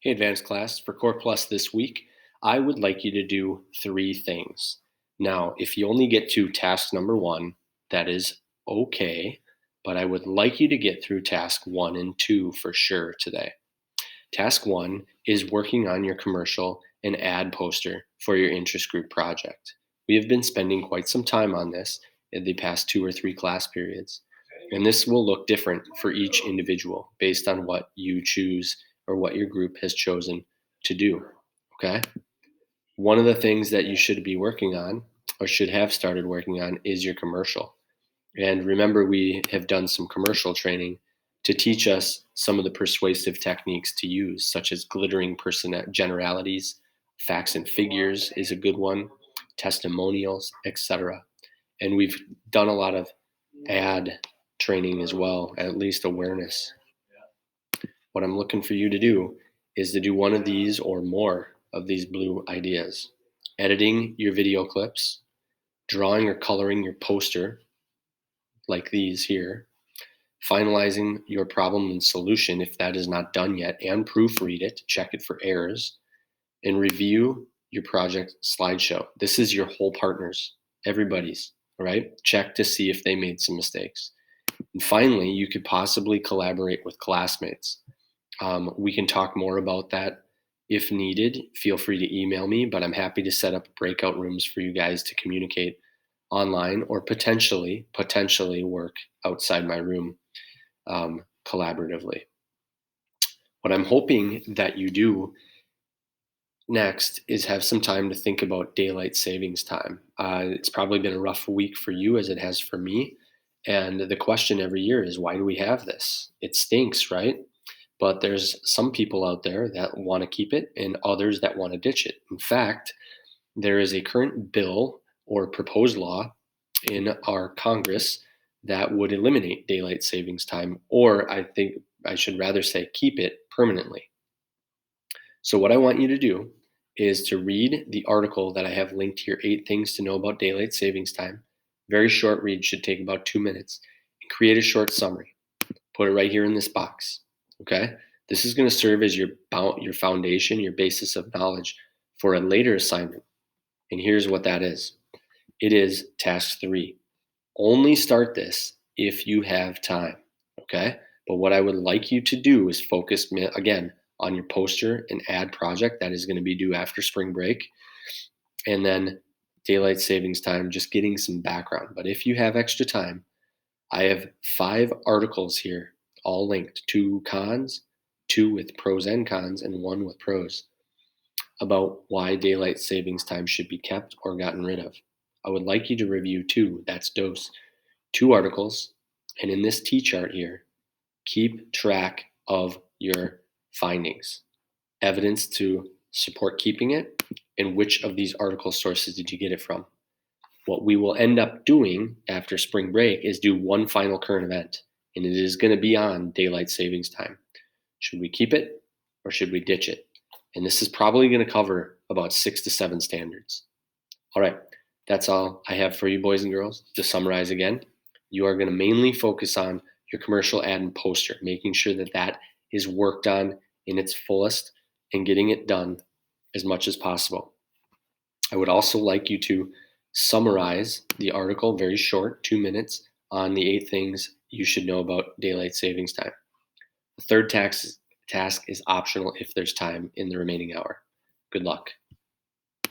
Hey, advanced class, for Core Plus this week, I would like you to do three things. Now, if you only get to task number one, that is okay, but I would like you to get through task one and two for sure today. Task one is working on your commercial and ad poster for your interest group project. We have been spending quite some time on this in the past 2 or 3 class periods, and this will look different for each individual based on what you choose or what your group has chosen to do. Okay? One of the things that you should be working on or should have started working on is your commercial. And remember, we have done some commercial training to teach us some of the persuasive techniques to use, such as glittering generalities, facts and figures is a good one, testimonials, etc. And we've done a lot of ad training as well, at least awareness. What I'm looking for you to do is to do one of these or more of these blue ideas. Editing your video clips, drawing or coloring your poster, like these here, finalizing your problem and solution if that is not done yet, and proofread it, check it for errors, and review your project slideshow. This is your whole partners, everybody's, all right? Check to see if they made some mistakes. And finally, you could possibly collaborate with classmates. We can talk more about that if needed. Feel free to email me, but I'm happy to set up breakout rooms for you guys to communicate online or potentially work outside my room collaboratively. What I'm hoping that you do next is have some time to think about daylight savings time. It's probably been a rough week for you as it has for me. And the question every year is, why do we have this? It stinks, right? But there's some people out there that want to keep it and others that want to ditch it. In fact, there is a current bill or proposed law in our Congress that would eliminate daylight savings time, or I think I should rather say keep it permanently. So, what I want you to do is to read the article that I have linked here, 8 Things to Know About Daylight Savings Time. Very short read, should take about 2 minutes, and create a short summary. Put it right here in this box. Okay? This is going to serve as your foundation, your basis of knowledge for a later assignment. And here's what that is. It is task 3. Only start this if you have time. Okay? But what I would like you to do is focus again on your poster and ad project that is going to be due after spring break. And then daylight savings time, just getting some background. But if you have extra time, I have 5 articles here, all linked, 2 cons, 2 with pros and cons, and 1 with pros, about why daylight savings time should be kept or gotten rid of. I would like you to review 2, that's dose, 2 articles, and in this T-chart here, keep track of your findings, evidence to support keeping it, and which of these article sources did you get it from. What we will end up doing after spring break is do one final current event, and it is going to be on daylight savings time. Should we keep it or should we ditch it? And this is probably going to cover about 6 to 7 standards. All right, that's all I have for you, boys and girls. To summarize again, you are going to mainly focus on your commercial ad and poster, making sure that that is worked on in its fullest and getting it done as much as possible. I would also like you to summarize the article, very short, 2 minutes, on the 8 things you should know about daylight savings time. The third task is optional if there's time in the remaining hour. Good luck.